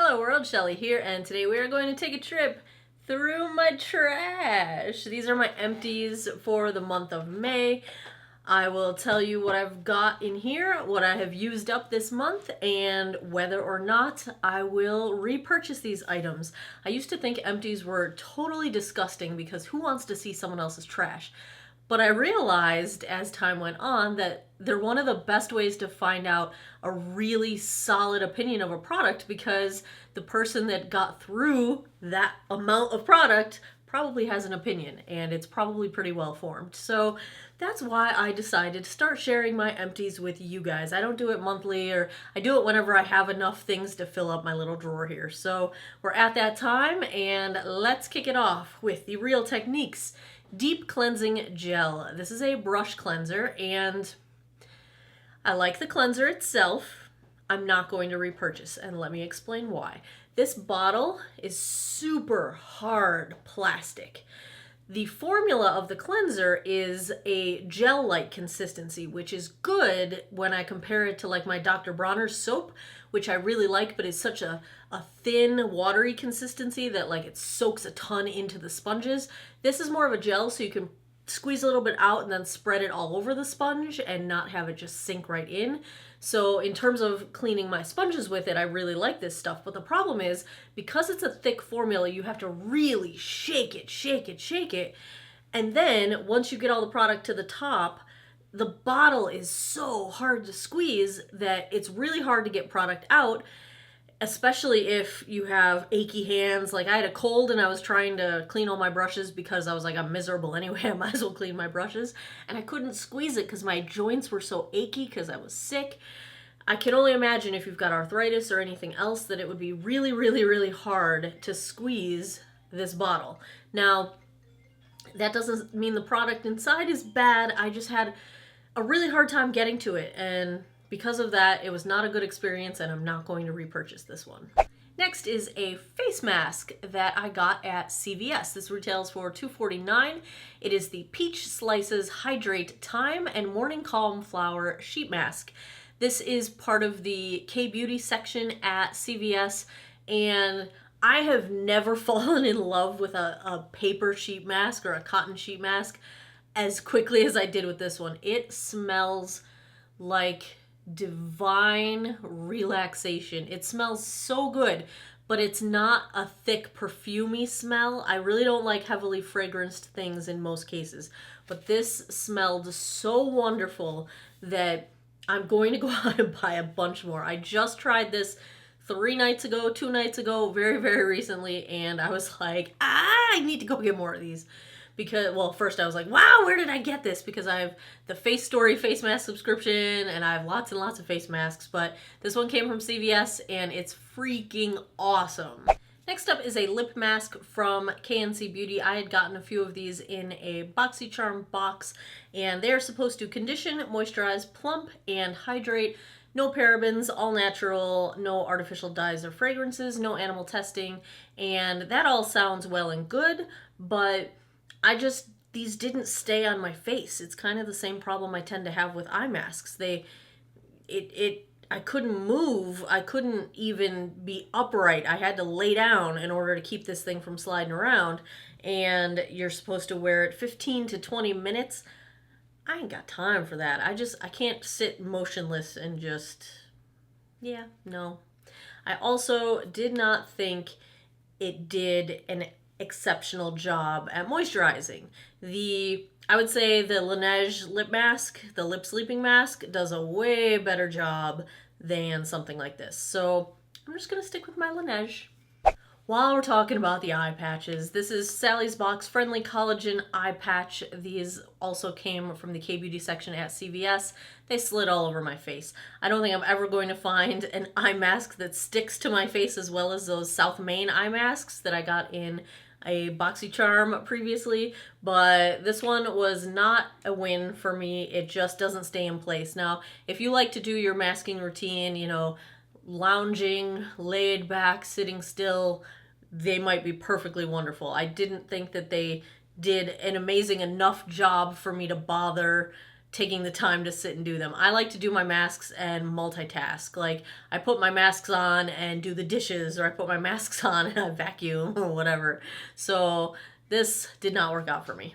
Hello world, Shelly here, and today we are going to take a trip through my trash. These are my empties for the month of May. I will tell you what I've got in here, what I have used up this month, and whether or not I will repurchase these items. I used to think empties were totally disgusting because who wants to see someone else's trash? But I realized as time went on that they're one of the best ways to find out a really solid opinion of a product, because the person that got through that amount of product probably has an opinion, and it's probably pretty well formed. So that's why I decided to start sharing my empties with you guys. I don't do it monthly, or I do it whenever I have enough things to fill up my little drawer here. So we're at that time, and let's kick it off with the Real Techniques Deep Cleansing Gel. This is a brush cleanser, and I like the cleanser itself. I'm not going to repurchase, and let me explain why. This bottle is super hard plastic. The formula of the cleanser is a gel-like consistency, which is good when I compare it to like my Dr. Bronner's soap, which I really like, but it's such a thin, watery consistency that like it soaks a ton into the sponges. This is more of a gel, so you can squeeze a little bit out and then spread it all over the sponge and not have it just sink right in. So in terms of cleaning my sponges with it, I really like this stuff. But the problem is, because it's a thick formula, you have to really shake it. And then once you get all the product to the top, the bottle is so hard to squeeze that it's really hard to get product out, especially if you have achy hands. Like I had a cold and I was trying to clean all my brushes because I was like, I'm miserable anyway, I might as well clean my brushes. And I couldn't squeeze it because my joints were so achy because I was sick. I can only imagine if you've got arthritis or anything else that it would be really hard to squeeze this bottle. Now, that doesn't mean the product inside is bad. I just had a really hard time getting to it, and because of that, it was not a good experience, and I'm not going to repurchase this one. Next is a face mask that I got at CVS. This retails for $2.49. It is the Peach Slices Hydrate Thyme and Morning Calm Flower Sheet Mask. This is part of the K-Beauty section at CVS, and I have never fallen in love with a paper sheet mask or a cotton sheet mask as quickly as I did with this one. It smells like divine relaxation. It smells so good, but it's not a thick perfumey smell. I really don't like heavily fragranced things in most cases, but this smelled so wonderful that I'm going to go out and buy a bunch more. I just tried this 2 nights ago, very recently, and I was like, I need to go get more of these. Because, well, first I was like, wow, where did I get this? Because I have the Face Story face mask subscription, and I have lots and lots of face masks, but this one came from CVS, and it's freaking awesome. Next up is a lip mask from KNC Beauty. I had gotten a few of these in a BoxyCharm box, and they're supposed to condition, moisturize, plump, and hydrate. No parabens, all natural, no artificial dyes or fragrances, no animal testing, and that all sounds well and good, but these didn't stay on my face. It's kind of the same problem I tend to have with eye masks. I couldn't move. I couldn't even be upright. I had to lay down in order to keep this thing from sliding around. And you're supposed to wear it 15 to 20 minutes. I ain't got time for that. I can't sit motionless and yeah, no. I also did not think it did an exceptional job at moisturizing. I would say the Laneige lip mask, the lip sleeping mask, does a way better job than something like this. So I'm just gonna stick with my Laneige. While we're talking about the eye patches, this is Sally's Box Friendly Collagen Eye Patch. These also came from the K-Beauty section at CVS. They slid all over my face. I don't think I'm ever going to find an eye mask that sticks to my face as well as those South Main eye masks that I got in a BoxyCharm previously, but this one was not a win for me. It just doesn't stay in place. Now, if you like to do your masking routine, you know, lounging, laid back, sitting still, they might be perfectly wonderful. I didn't think that they did an amazing enough job for me to bother taking the time to sit and do them. I like to do my masks and multitask. Like, I put my masks on and do the dishes, or I put my masks on and I vacuum or whatever. So this did not work out for me.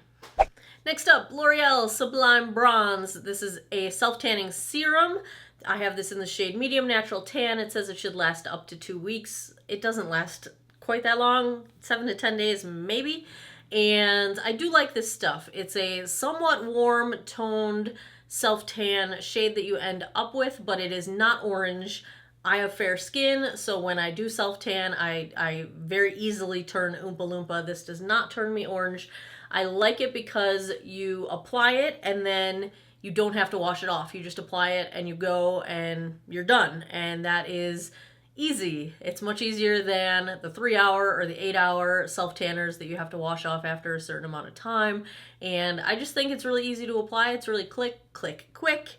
Next up, L'Oreal Sublime Bronze. This is a self-tanning serum. I have this in the shade Medium Natural Tan. It says it should last up to 2 weeks. It doesn't last quite that long, 7 to 10 days maybe. And I do like this stuff. It's a somewhat warm toned self-tan shade that you end up with, but it is not orange. I have fair skin, so when I do self-tan, I very easily turn Oompa Loompa. This does not turn me orange. I like it because you apply it and then you don't have to wash it off. You just apply it and you go and you're done. And that is easy. It's much easier than the 3-hour or the 8-hour self-tanners that you have to wash off after a certain amount of time. And I just think it's really easy to apply. It's really quick.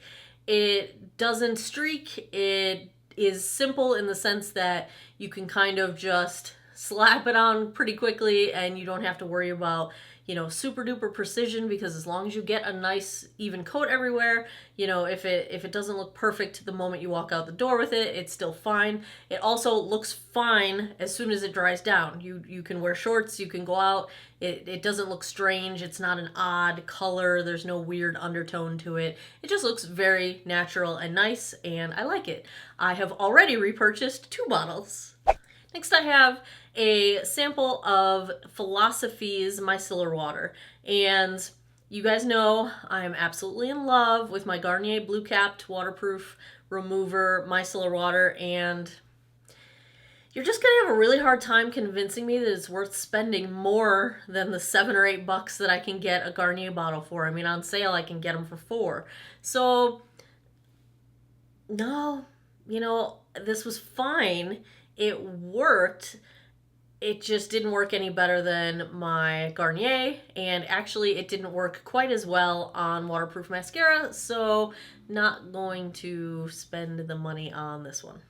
It doesn't streak. It is simple in the sense that you can kind of just slap it on pretty quickly and you don't have to worry about, you know, super duper precision, because as long as you get a nice even coat everywhere, you know, if it doesn't look perfect the moment you walk out the door with it, it's still fine. It also looks fine as soon as it dries down. You can wear shorts, you can go out. It doesn't look strange. It's not an odd color. There's no weird undertone to it. It just looks very natural and nice, and I like it. I have already repurchased 2 bottles. Next I have a sample of Philosophy's Micellar water. And you guys know I'm absolutely in love with my Garnier Blue Capped Waterproof Remover Micellar water, and you're just gonna have a really hard time convincing me that it's worth spending more than the $7 or $8 that I can get a Garnier bottle for. I mean, on sale I can get them for $4. So, no, you know, this was fine. It worked. It just didn't work any better than my Garnier, and actually it didn't work quite as well on waterproof mascara, so not going to spend the money on this one.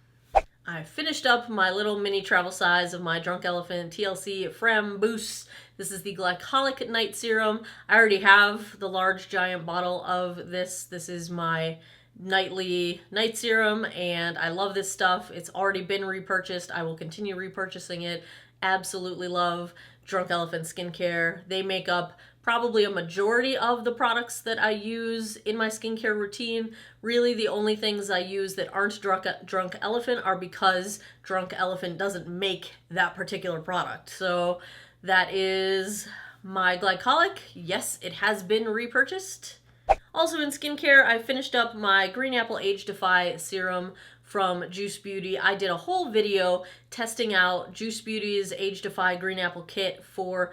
I finished up my little mini travel size of my Drunk Elephant TLC Fram Boost. This is the Glycolic Night Serum. I already have the large giant bottle of this. This is my nightly night serum, and I love this stuff. It's already been repurchased. I will continue repurchasing it. Absolutely love Drunk Elephant skincare. They make up probably a majority of the products that I use in my skincare routine. Really, the only things I use that aren't Drunk Elephant are because Drunk Elephant doesn't make that particular product. So that is my Glycolic. Yes, it has been repurchased. Also in skincare, I finished up my Green Apple Age-Defy serum from Juice Beauty. I did a whole video testing out Juice Beauty's Age-Defy Green Apple kit for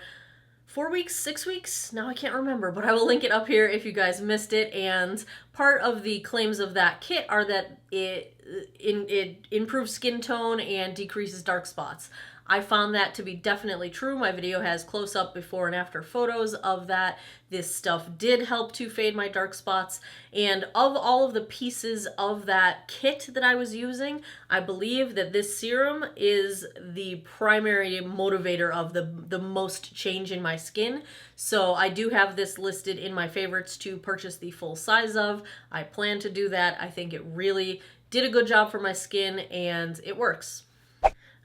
4 weeks, 6 weeks? Now I can't remember, but I will link it up here if you guys missed it. And part of the claims of that kit are that it improves skin tone and decreases dark spots. I found that to be definitely true. My video has close-up before and after photos of that. This stuff did help to fade my dark spots. And of all of the pieces of that kit that I was using, I believe that this serum is the primary motivator of the most change in my skin. So I do have this listed in my favorites to purchase the full size of. I plan to do that. I think it really did a good job for my skin, and it works.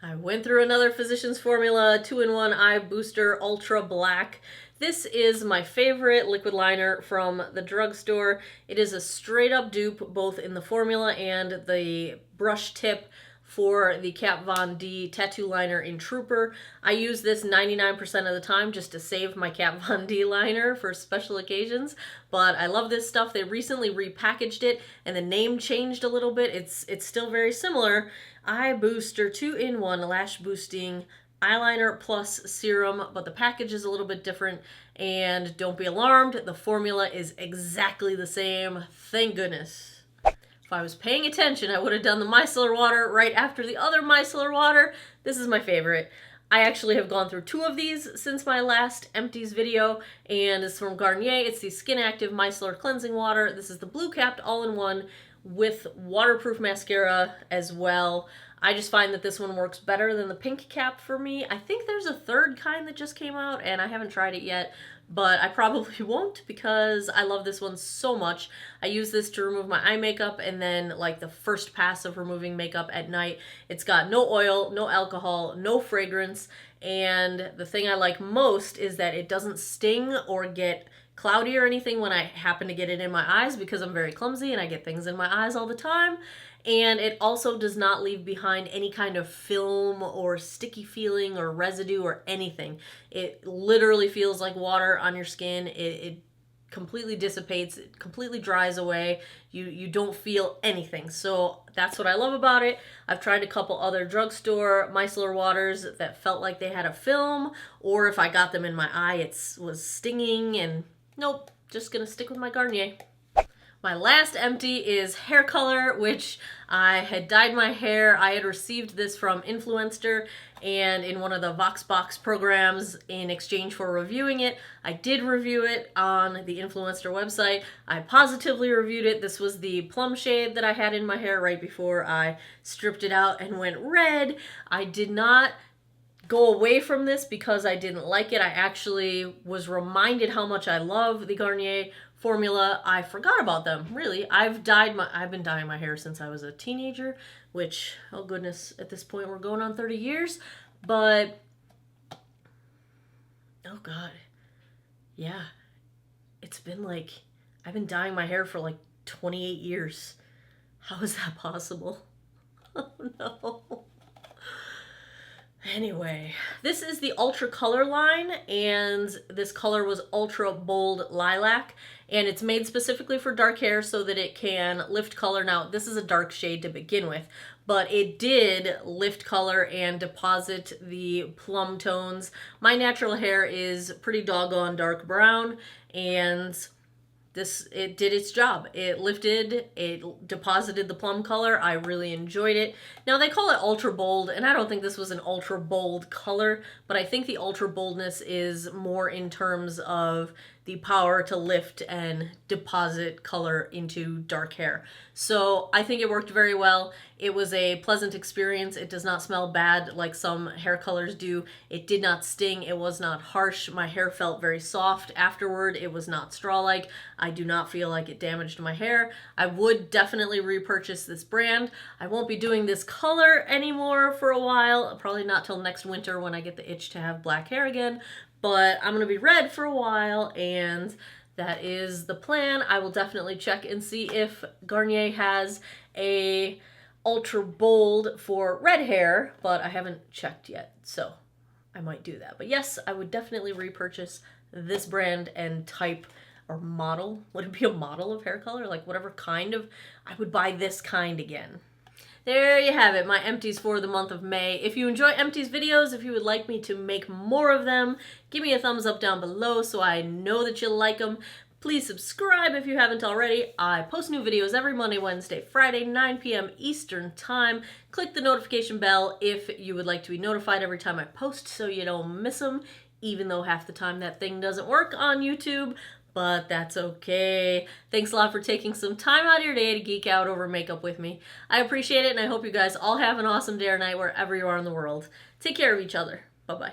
I went through another Physicians Formula 2-in-1 Eye Booster Ultra Black. This is my favorite liquid liner from the drugstore. It is a straight up dupe both in the formula and the brush tip for the Kat Von D tattoo liner in Trooper. I use this 99% of the time just to save my Kat Von D liner for special occasions, but I love this stuff. They recently repackaged it and the name changed a little bit. It's still very similar. Eye Booster 2-in-1 Lash Boosting Eyeliner Plus Serum, but the package is a little bit different, and don't be alarmed, the formula is exactly the same, thank goodness. If I was paying attention, I would have done the micellar water right after the other micellar water. This is my favorite. I actually have gone through 2 of these since my last Empties video, and it's from Garnier. It's the Skin Active Micellar Cleansing Water. This is the blue capped all-in-one with waterproof mascara as well. I just find that this one works better than the pink cap for me. I think there's a third kind that just came out and I haven't tried it yet, but I probably won't because I love this one so much. I use this to remove my eye makeup, and then like the first pass of removing makeup at night. It's got no oil, no alcohol, no fragrance, and the thing I like most is that it doesn't sting or get cloudy or anything when I happen to get it in my eyes, because I'm very clumsy and I get things in my eyes all the time. And it also does not leave behind any kind of film or sticky feeling or residue or anything. It literally feels like water on your skin. It completely dissipates, it completely dries away. You don't feel anything. So that's what I love about it. I've tried a couple other drugstore micellar waters that felt like they had a film, or if I got them in my eye, it was stinging, and nope, just gonna stick with my Garnier. My last empty is hair color, which I had dyed my hair. I had received this from Influencer, and in one of the Voxbox programs, in exchange for reviewing it, I did review it on the Influencer website. I positively reviewed it. This was the plum shade that I had in my hair right before I stripped it out and went red. I did not go away from this because I didn't like it. I actually was reminded how much I love the Garnier formula. I forgot about them, really. I've been dyeing my hair since I was a teenager, which, oh goodness, at this point we're going on 30 years, but oh god, yeah, it's been like, I've been dyeing my hair for like 28 years. How is that possible? Oh no. Anyway, this is the Ultra Color line, and this color was Ultra Bold Lilac, and it's made specifically for dark hair so that it can lift color. Now, this is a dark shade to begin with, but it did lift color and deposit the plum tones. My natural hair is pretty doggone dark brown, and it did its job. It lifted, it deposited the plum color. I really enjoyed it. Now they call it ultra bold, and I don't think this was an ultra bold color, but I think the ultra boldness is more in terms of the power to lift and deposit color into dark hair. So I think it worked very well. It was a pleasant experience. It does not smell bad like some hair colors do. It did not sting. It was not harsh. My hair felt very soft afterward. It was not straw-like. I do not feel like it damaged my hair. I would definitely repurchase this brand. I won't be doing this color anymore for a while. Probably not till next winter when I get the itch to have black hair again. But I'm going to be red for a while, and that is the plan. I will definitely check and see if Garnier has a ultra bold for red hair, but I haven't checked yet, so I might do that. But yes, I would definitely repurchase this brand and type or model. Would it be a model of hair color? Like whatever kind of, I would buy this kind again. There you have it, my empties for the month of May. If you enjoy empties videos, if you would like me to make more of them, give me a thumbs up down below so I know that you like them. Please subscribe if you haven't already. I post new videos every Monday, Wednesday, Friday, 9 p.m. Eastern Time. Click the notification bell if you would like to be notified every time I post so you don't miss them, even though half the time that thing doesn't work on YouTube. But that's okay. Thanks a lot for taking some time out of your day to geek out over makeup with me. I appreciate it, and I hope you guys all have an awesome day or night wherever you are in the world. Take care of each other. Bye-bye.